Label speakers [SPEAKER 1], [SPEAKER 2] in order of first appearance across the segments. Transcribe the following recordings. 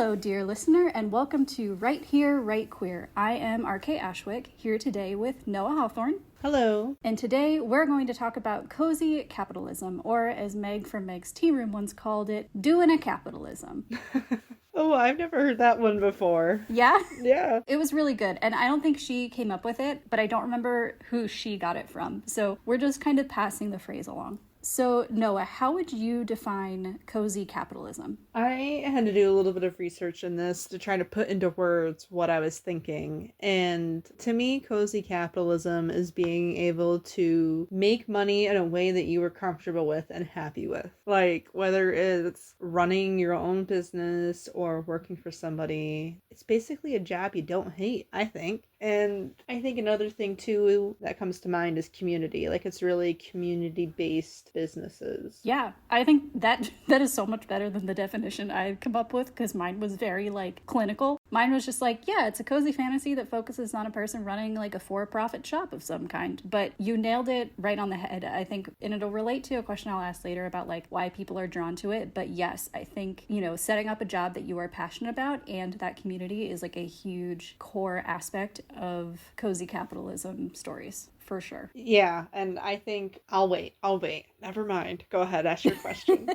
[SPEAKER 1] Hello, dear listener, and welcome to Right Here, Right Queer. I am RK Ashwick, here today with Noah Hawthorne.
[SPEAKER 2] Hello.
[SPEAKER 1] And today we're going to talk about cozy capitalism, or as Meg from Meg's Tea Room once called it, doing a capitalism.
[SPEAKER 2] Oh, I've never heard that one before.
[SPEAKER 1] Yeah?
[SPEAKER 2] Yeah.
[SPEAKER 1] It was really good, and I don't think she came up with it, but I don't remember who she got it from. So we're just kind of passing the phrase along. So, Noah, how would you define cozy capitalism?
[SPEAKER 2] I had to do a little bit of research in this to try to put into words what I was thinking. And to me, cozy capitalism is being able to make money in a way that you are comfortable with and happy with. Like, whether it's running your own business or working for somebody, it's basically a job you don't hate, I think. And I think another thing too that comes to mind is community. Like, it's really community-based businesses.
[SPEAKER 1] Yeah, I think that is so much better than the definition I've come up with, because mine was very clinical. Mine was just yeah, it's a cozy fantasy that focuses on a person running a for-profit shop of some kind. But you nailed it right on the head, I think, and it'll relate to a question I'll ask later about why people are drawn to it. But yes, I think, setting up a job that you are passionate about and that community is a huge core aspect of cozy capitalism stories. For sure.
[SPEAKER 2] Yeah, and I think I'll wait. Never mind. Go ahead, ask your question.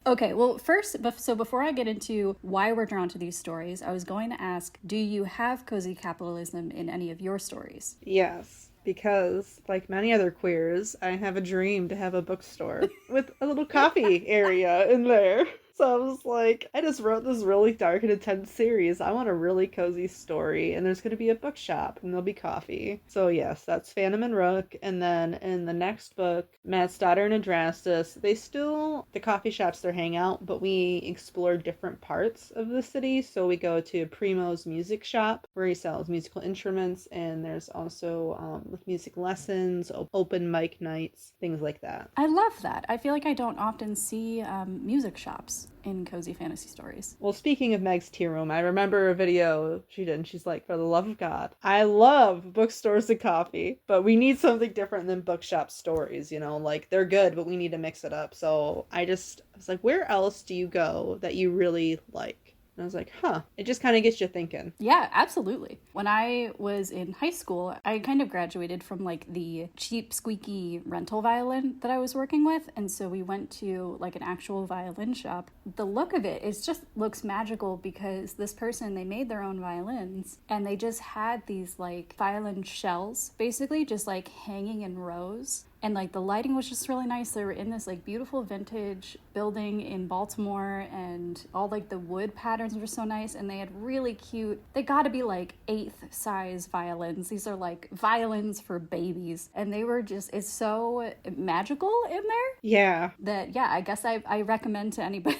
[SPEAKER 1] Okay, well, first, so before I get into why we're drawn to these stories, I was going to ask, do you have cozy capitalism in any of your stories?
[SPEAKER 2] Yes, because like many other queers, I have a dream to have a bookstore with a little coffee area in there. So I was like, I just wrote this really dark and intense series. I want a really cozy story, and there's going to be a bookshop, and there'll be coffee. So yes, that's Phantom and Rook. And then in the next book, Matt's Daughter and Adrastus, the coffee shop's their hangout, but we explore different parts of the city. So we go to Primo's music shop, where he sells musical instruments, and there's also music lessons, open mic nights, things like that.
[SPEAKER 1] I love that. I feel like I don't often see music shops in cozy fantasy stories.
[SPEAKER 2] Well, speaking of Meg's Tea Room, I remember a video she did, and she's like, for the love of God, I love bookstores and coffee, but we need something different than bookshop stories, they're good, but we need to mix it up. So I was like, where else do you go that you really like? And I was like, it just kind of gets you thinking.
[SPEAKER 1] Yeah, absolutely. When I was in high school, I kind of graduated from the cheap, squeaky rental violin that I was working with. And so we went to an actual violin shop. The look of it just looks magical, because this person, they made their own violins, and they just had these violin shells, basically just hanging in rows. And the lighting was just really nice. They were in this beautiful vintage building in Baltimore, and all the wood patterns were so nice, and they had really cute, they gotta be 8th size violins. These are violins for babies, and they were just, it's so magical in there.
[SPEAKER 2] Yeah.
[SPEAKER 1] That, yeah, I guess I recommend to anybody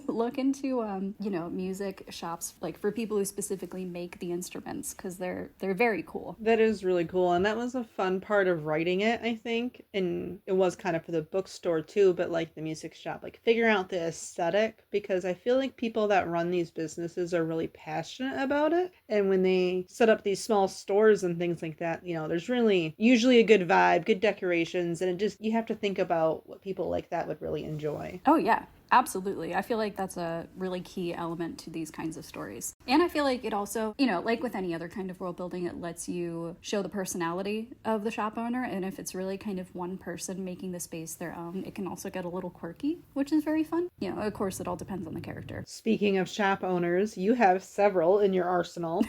[SPEAKER 1] look into music shops for people who specifically make the instruments, because they're very cool.
[SPEAKER 2] That is really cool, and that was a fun part of writing it, I think. And it was kind of for the bookstore too, but the music shop, figure out the aesthetic, because I feel like people that run these businesses are really passionate about it, and when they set up these small stores and things like that, there's really usually a good vibe, good decorations, and you have to think about what people like that would really enjoy.
[SPEAKER 1] Oh yeah, absolutely. I feel like that's a really key element to these kinds of stories. And I feel like it also, like with any other kind of world building, it lets you show the personality of the shop owner. And if it's really kind of one person making the space their own, it can also get a little quirky, which is very fun. Of course, it all depends on the character.
[SPEAKER 2] Speaking of shop owners, you have several in your arsenal.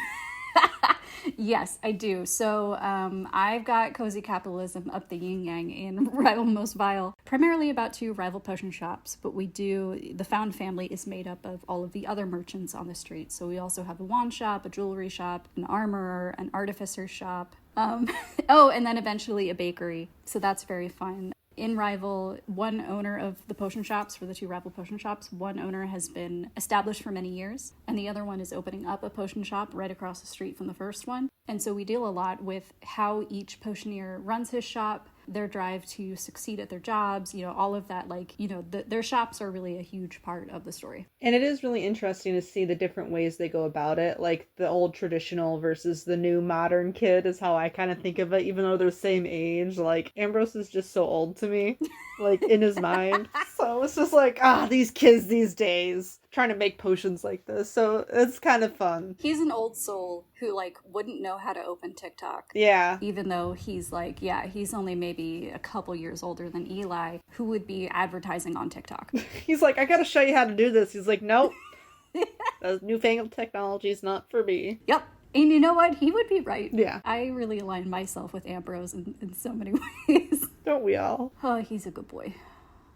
[SPEAKER 1] Yes, I do. So I've got Cozy Capitalism up the yin yang in Rival Most Vile, primarily about 2 rival potion shops, but the Found family is made up of all of the other merchants on the street. So we also have a wand shop, a jewelry shop, an armorer, an artificer shop, and then eventually a bakery. So that's very fun. In Rival, one owner of the potion shops, for the 2 rival potion shops, one owner has been established for many years, and the other one is opening up a potion shop right across the street from the first one. And so we deal a lot with how each potioneer runs his shop, their drive to succeed at their jobs, all of that, their shops are really a huge part of the story.
[SPEAKER 2] And it is really interesting to see the different ways they go about it, the old traditional versus the new modern kid is how I kind of think of it, even though they're the same age. Ambrose is just so old to me, in his mind. So it's just these kids these days. trying to make potions like this. So it's kind of fun.
[SPEAKER 1] He's an old soul who like wouldn't know how to open TikTok.
[SPEAKER 2] Yeah.
[SPEAKER 1] Even though he's like, yeah, he's only maybe a couple years older than Eli, who would be advertising on TikTok.
[SPEAKER 2] He's like, I gotta show you how to do this. He's like, nope. Those newfangled technology is not for me.
[SPEAKER 1] Yep. And you know what? He would be right.
[SPEAKER 2] Yeah.
[SPEAKER 1] I really align myself with Ambrose in so many ways.
[SPEAKER 2] Don't we all?
[SPEAKER 1] Oh, he's a good boy.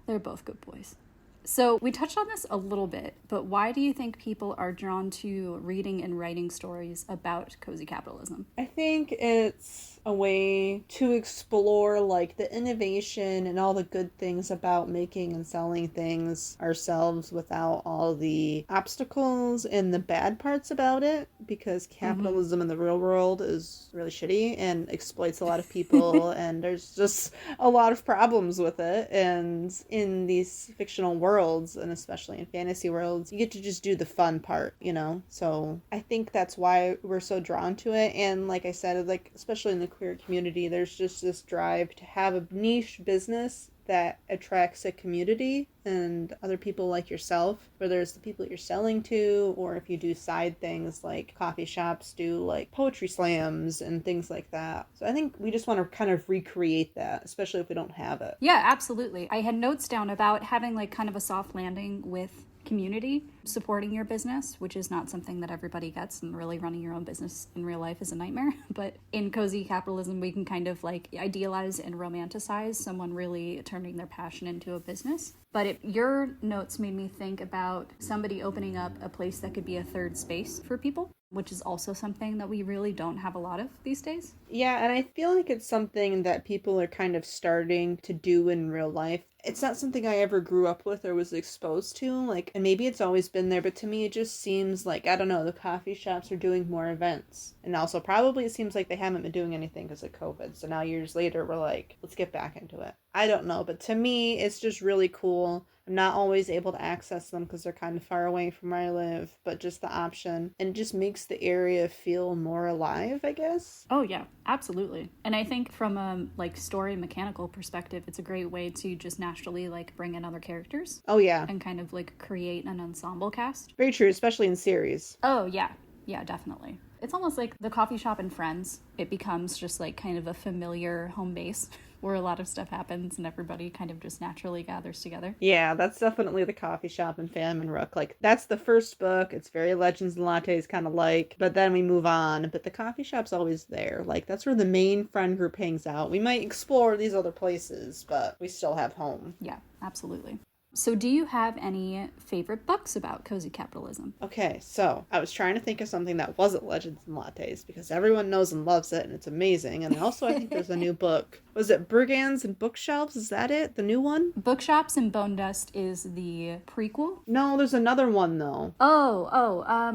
[SPEAKER 1] They're both good boys. So we touched on this a little bit, but why do you think people are drawn to reading and writing stories about cozy capitalism?
[SPEAKER 2] I think it's a way to explore like the innovation and all the good things about making and selling things ourselves without all the obstacles and the bad parts about it, because capitalism in the real world is really shitty and exploits a lot of people and there's just a lot of problems with it. And in these fictional worlds, and especially in fantasy worlds, you get to just do the fun part, you know? So I think that's why we're so drawn to it. And like I said, like especially in the queer community, there's just this drive to have a niche business that attracts a community and other people like yourself, whether it's the people you're selling to, or if you do side things like coffee shops do like poetry slams and things like that. So I think we just want to kind of recreate that, especially if we don't have it.
[SPEAKER 1] Yeah, absolutely. I had notes down about having like kind of a soft landing with community, supporting your business, which is not something that everybody gets, and really running your own business in real life is a nightmare. But in cozy capitalism, we can kind of like idealize and romanticize someone really turning their passion into a business. But your notes made me think about somebody opening up a place that could be a third space for people, which is also something that we really don't have a lot of these days.
[SPEAKER 2] Yeah, and I feel like it's something that people are kind of starting to do in real life. It's not something I ever grew up with or was exposed to, like, and maybe it's always been there, but to me it just seems like, I don't know, the coffee shops are doing more events. And also probably it seems like they haven't been doing anything because of COVID. So now years later we're like, let's get back into it. I don't know, but to me it's just really cool. I'm not always able to access them because they're kind of far away from where I live, but just the option, and it just makes the area feel more alive, I guess.
[SPEAKER 1] Oh yeah, absolutely. And I think from a like story mechanical perspective, it's a great way to just naturally like bring in other characters.
[SPEAKER 2] Oh yeah.
[SPEAKER 1] And kind of like create an ensemble cast.
[SPEAKER 2] Very true, especially in series.
[SPEAKER 1] Oh yeah. Yeah, definitely. It's almost like the coffee shop and Friends. It becomes just like kind of a familiar home base where a lot of stuff happens and everybody kind of just naturally gathers together.
[SPEAKER 2] Yeah, that's definitely the coffee shop and Phantom and Rook. Like, that's the first book. It's very Legends and Lattes kind of like, but then we move on. But the coffee shop's always there. Like, that's where the main friend group hangs out. We might explore these other places, but we still have home.
[SPEAKER 1] Yeah, absolutely. So do you have any favorite books about cozy capitalism?
[SPEAKER 2] Okay, so I was trying to think of something that wasn't Legends and Lattes because everyone knows and loves it and it's amazing. And also I think there's a new book. Was it Brigands and Bookshelves? Is that it? The new one?
[SPEAKER 1] Bookshops and Bone Dust is the prequel.
[SPEAKER 2] No, there's another one though.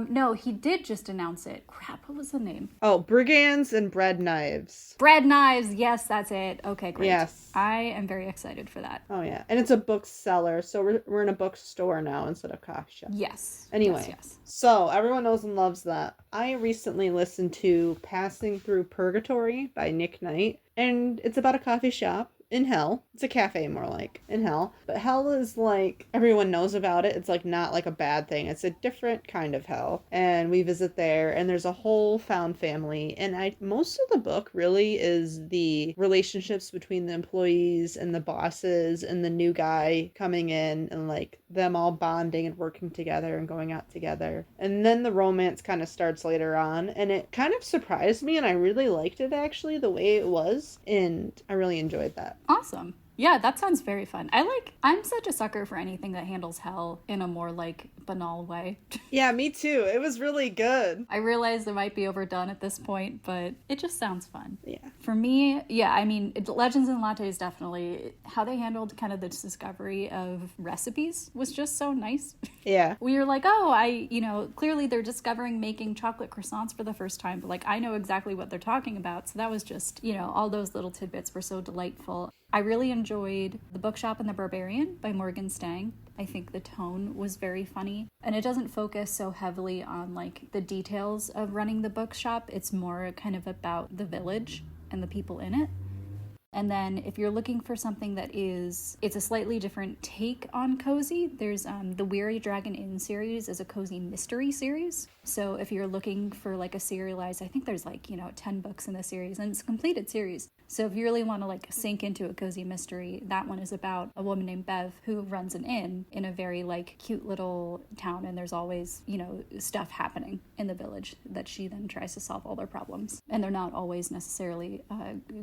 [SPEAKER 1] No, he did just announce it. Crap, what was the name?
[SPEAKER 2] Oh, Brigands and Bread Knives.
[SPEAKER 1] Bread Knives, yes, that's it. Okay, great.
[SPEAKER 2] Yes.
[SPEAKER 1] I am very excited for that.
[SPEAKER 2] Oh yeah, and it's a bookseller, so we're in a bookstore now instead of coffee shop.
[SPEAKER 1] Yes.
[SPEAKER 2] Anyway,
[SPEAKER 1] yes.
[SPEAKER 2] So everyone knows and loves that. I recently listened to Passing Through Purgatory by Nick Knight, and it's about a coffee shop in hell. It's a cafe more like, in hell. But hell is like, everyone knows about it. It's like not like a bad thing. It's a different kind of hell. And we visit there and there's a whole found family. And most of the book really is the relationships between the employees and the bosses and the new guy coming in and like them all bonding and working together and going out together. And then the romance kind of starts later on. And it kind of surprised me and I really liked it actually, the way it was. And I really enjoyed that.
[SPEAKER 1] Awesome. Yeah, that sounds very fun. I'm such a sucker for anything that handles hell in a more like banal way.
[SPEAKER 2] Yeah, me too. It was really good.
[SPEAKER 1] I realize it might be overdone at this point, but it just sounds fun.
[SPEAKER 2] Yeah.
[SPEAKER 1] For me, yeah, I mean, Legends and Lattes definitely, how they handled kind of the discovery of recipes was just so nice.
[SPEAKER 2] Yeah.
[SPEAKER 1] We were like, clearly they're discovering making chocolate croissants for the first time, but like, I know exactly what they're talking about. So that was just, all those little tidbits were so delightful. I really enjoyed The Bookshop and the Barbarian by Morgan Stang. I think the tone was very funny. And it doesn't focus so heavily on like the details of running the bookshop. It's more kind of about the village and the people in it. And then if you're looking for something that it's a slightly different take on cozy, there's the Weary Dragon Inn series is a cozy mystery series. So if you're looking for like a serialized, I think there's like, 10 books in the series, and it's a completed series. So if you really want to like sink into a cozy mystery, that one is about a woman named Bev who runs an inn in a very like cute little town, and there's always, stuff happening in the village that she then tries to solve all their problems. And they're not always necessarily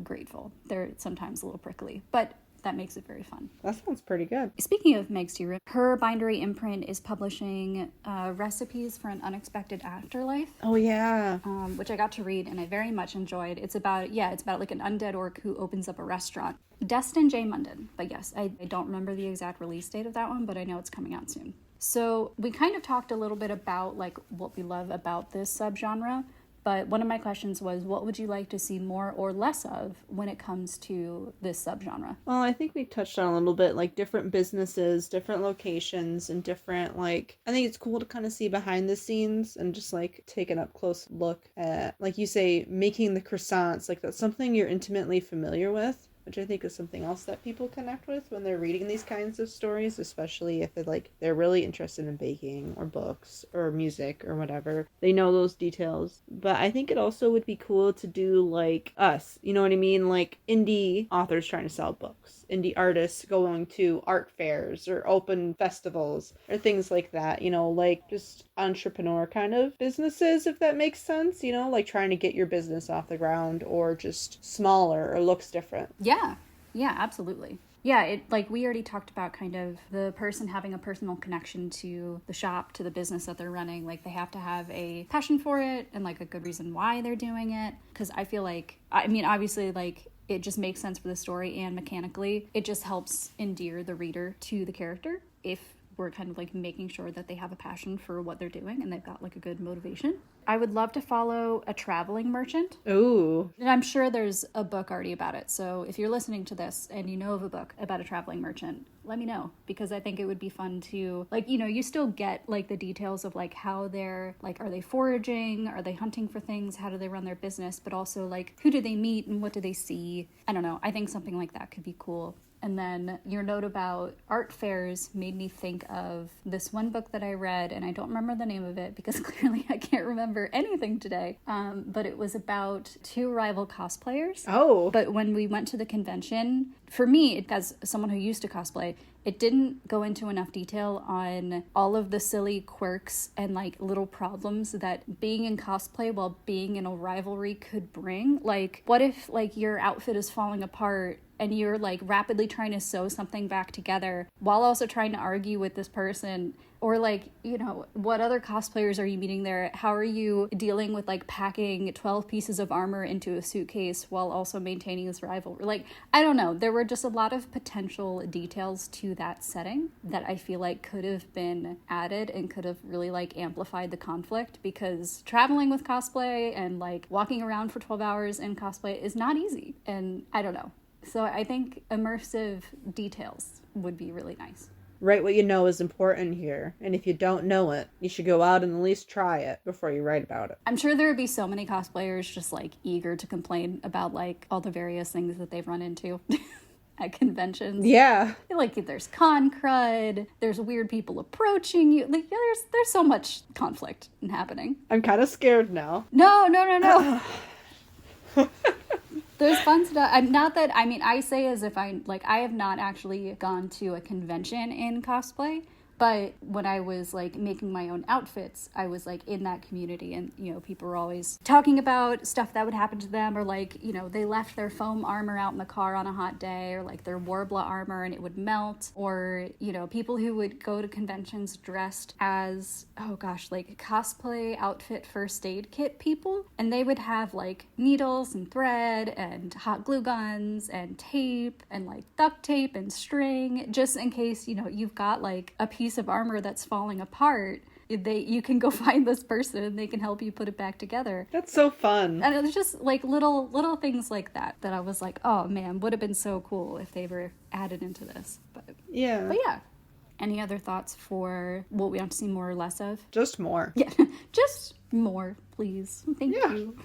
[SPEAKER 1] grateful. They're sometimes a little prickly, but that makes it very fun.
[SPEAKER 2] That sounds pretty good.
[SPEAKER 1] Speaking of Meg Stuart, her bindery imprint is publishing Recipes for an Unexpected Afterlife.
[SPEAKER 2] Oh, yeah.
[SPEAKER 1] Which I got to read and I very much enjoyed. It's about like an undead orc who opens up a restaurant. Destin J. Munden. But yes, I don't remember the exact release date of that one, but I know it's coming out soon. So we kind of talked a little bit about like what we love about this subgenre. But one of my questions was, what would you like to see more or less of when it comes to this subgenre?
[SPEAKER 2] Well, I think we touched on a little bit, like different businesses, different locations, and different, like, I think it's cool to kind of see behind the scenes and just like take an up close look at, like you say, making the croissants. Like that's something you're intimately familiar with, which I think is something else that people connect with when they're reading these kinds of stories, especially if they're really interested in baking or books or music or whatever. They know those details. But I think it also would be cool to do like us, you know what I mean? Like indie authors trying to sell books, indie artists going to art fairs or open festivals or things like that, like just entrepreneur kind of businesses, if that makes sense, like trying to get your business off the ground or just smaller or looks different.
[SPEAKER 1] Yeah, absolutely. Yeah, it like we already talked about kind of the person having a personal connection to the shop, to the business that they're running. Like they have to have a passion for it and like a good reason why they're doing it. Because I feel like, obviously like it just makes sense for the story, and mechanically it just helps endear the reader to the character if we're kind of like making sure that they have a passion for what they're doing and they've got like a good motivation. I would love to follow a traveling merchant.
[SPEAKER 2] Ooh.
[SPEAKER 1] And I'm sure there's a book already about it. So if you're listening to this and you know of a book about a traveling merchant, let me know, because I think it would be fun to like, you still get like the details of like how they're like, are they foraging? Are they hunting for things? How do they run their business? But also like, who do they meet and what do they see? I don't know. I think something like that could be cool. And then your note about art fairs made me think of this one book that I read, and I don't remember the name of it because clearly I can't remember anything today. But it was about two rival cosplayers.
[SPEAKER 2] Oh.
[SPEAKER 1] But when we went to the convention, for me, as someone who used to cosplay, it didn't go into enough detail on all of the silly quirks and like little problems that being in cosplay while being in a rivalry could bring. Like, what if like your outfit is falling apart and you're like rapidly trying to sew something back together while also trying to argue with this person? Or like, what other cosplayers are you meeting there? How are you dealing with like packing 12 pieces of armor into a suitcase while also maintaining this rivalry? Like, I don't know. There were just a lot of potential details to that setting that I feel like could have been added and could have really like amplified the conflict, because traveling with cosplay and like walking around for 12 hours in cosplay is not easy. And I don't know. So I think immersive details would be really nice.
[SPEAKER 2] Write what you know is important here. And if you don't know it, you should go out and at least try it before you write about it.
[SPEAKER 1] I'm sure there would be so many cosplayers just like eager to complain about like all the various things that they've run into at conventions.
[SPEAKER 2] Yeah.
[SPEAKER 1] Like there's con crud, there's weird people approaching you. Like there's so much conflict happening.
[SPEAKER 2] I'm kind of scared now.
[SPEAKER 1] No. There's fun stuff. I say as if I have not actually gone to a convention in cosplay, but when I was like making my own outfits, I was like in that community, and people were always talking about stuff that would happen to them, or like they left their foam armor out in the car on a hot day, or like their Warbler armor and it would melt, or people who would go to conventions dressed as like cosplay outfit first aid kit people, and they would have like needles and thread and hot glue guns and tape and like duct tape and string, just in case you've got like a piece of armor that's falling apart. You can go find this person and they can help you put it back together.
[SPEAKER 2] That's so fun.
[SPEAKER 1] And it was just like little things like that I was like, oh man, would have been so cool if they were added into this. But yeah. Any other thoughts for what we want to see more or less of?
[SPEAKER 2] Just more.
[SPEAKER 1] Yeah, just More, please. Thank
[SPEAKER 2] Yeah.
[SPEAKER 1] you.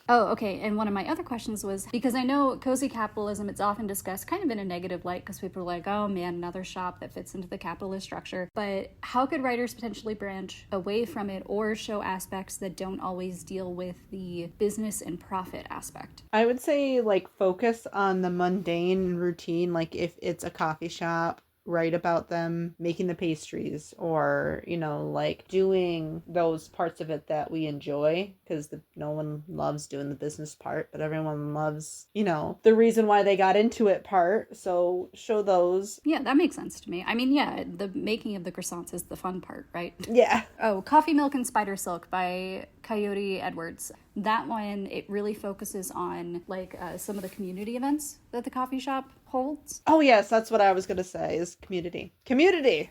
[SPEAKER 1] Oh, okay. And one of my other questions was, because I know cozy capitalism, it's often discussed kind of in a negative light because people are like, oh man, another shop that fits into the capitalist structure. But how could writers potentially branch away from it or show aspects that don't always deal with the business and profit aspect?
[SPEAKER 2] I would say, like, focus on the mundane routine. Like, if it's a coffee shop, write about them making the pastries, or, you know, like doing those parts of it that we enjoy, because no one loves doing the business part, but everyone loves, you know, the reason why they got into it part. So show those.
[SPEAKER 1] Yeah, that makes sense to me. I mean, yeah, the making of the croissants is the fun part, right?
[SPEAKER 2] Yeah.
[SPEAKER 1] Oh, Coffee Milk and Spider Silk by Coyote Edwards. That one, it really focuses on like some of the community events that the coffee shop holds.
[SPEAKER 2] Oh yes, that's what I was gonna say, is community.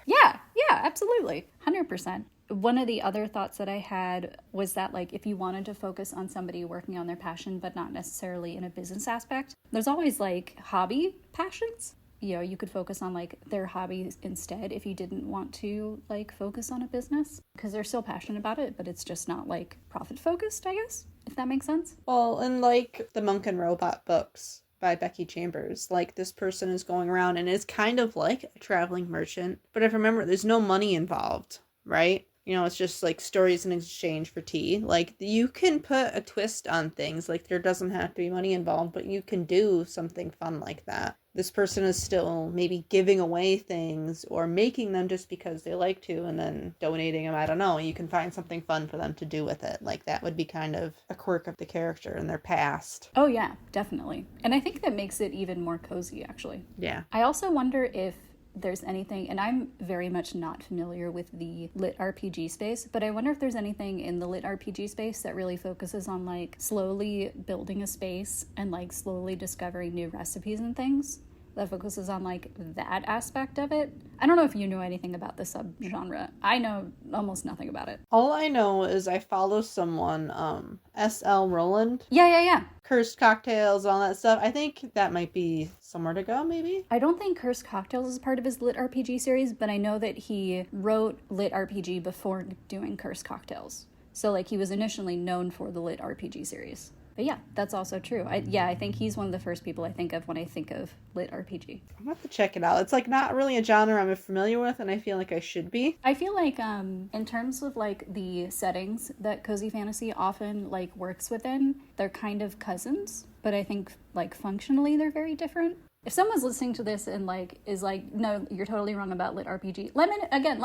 [SPEAKER 1] Yeah, absolutely. 100%. One of the other thoughts that I had was that, like, if you wanted to focus on somebody working on their passion, but not necessarily in a business aspect, there's always like hobby passions. You know, you could focus on like their hobbies instead if you didn't want to like focus on a business, because they're still passionate about it, but it's just not like profit focused, I guess, if that makes sense.
[SPEAKER 2] Well, and like the Monk and Robot books by Becky Chambers, like, this person is going around and is kind of like a traveling merchant, but if remember, there's no money involved, right? You know, it's just like stories in exchange for tea. Like, you can put a twist on things. Like, there doesn't have to be money involved, but you can do something fun like that. This person is still maybe giving away things or making them just because they like to, and then donating them. I don't know. You can find something fun for them to do with it. Like, that would be kind of a quirk of the character and their past.
[SPEAKER 1] Oh yeah, definitely. And I think that makes it even more cozy, actually.
[SPEAKER 2] Yeah.
[SPEAKER 1] I also wonder if there's anything, and I'm very much not familiar with the lit RPG space, but I wonder if there's anything in the lit RPG space that really focuses on like slowly building a space and like slowly discovering new recipes and things, that focuses on like that aspect of it. I don't know if you know anything about this subgenre. I know almost nothing about it.
[SPEAKER 2] All I know is I follow someone, S.L. Rowland.
[SPEAKER 1] Yeah.
[SPEAKER 2] Cursed Cocktails, all that stuff. I think that might be somewhere to go, maybe?
[SPEAKER 1] I don't think Cursed Cocktails is part of his lit RPG series, but I know that he wrote lit RPG before doing Cursed Cocktails. So like he was initially known for the lit RPG series. But yeah, that's also true. I think he's one of the first people I think of when I think of lit RPG.
[SPEAKER 2] I'm gonna have to check it out. It's like not really a genre I'm familiar with, and I feel like I should be.
[SPEAKER 1] I feel like in terms of like the settings that cozy fantasy often like works within, they're kind of cousins, but I think like functionally they're very different. If someone's listening to this and like is like, no, you're totally wrong about lit RPG, let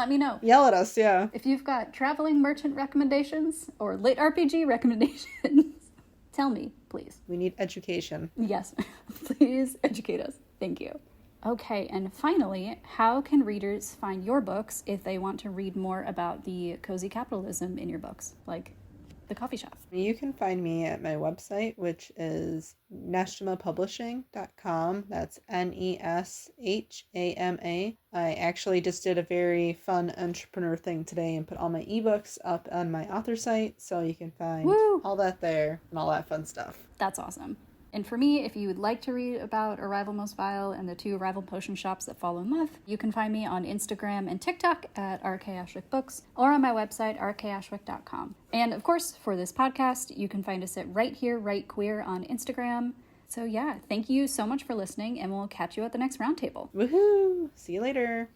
[SPEAKER 1] me know.
[SPEAKER 2] Yell at us, yeah.
[SPEAKER 1] If you've got traveling merchant recommendations or lit RPG recommendations, tell me, please.
[SPEAKER 2] We need education.
[SPEAKER 1] Yes, please educate us. Thank you. Okay, and finally, how can readers find your books if they want to read more about the cozy capitalism in your books, like the coffee shop?
[SPEAKER 2] You can find me at my website, which is neshamapublishing.com. That's NESHAMA. I actually just did a very fun entrepreneur thing today and put all my ebooks up on my author site, so you can find all that there and all that fun stuff.
[SPEAKER 1] That's awesome. And for me, if you would like to read about Arrival Most Vile and the 2 rival potion shops that fall in love, you can find me on Instagram and TikTok at RK Ashwick Books, or on my website, rkashwick.com. And of course, for this podcast, you can find us at Right Here, Right Queer on Instagram. So yeah, thank you so much for listening, and we'll catch you at the next roundtable.
[SPEAKER 2] Woohoo! See you later.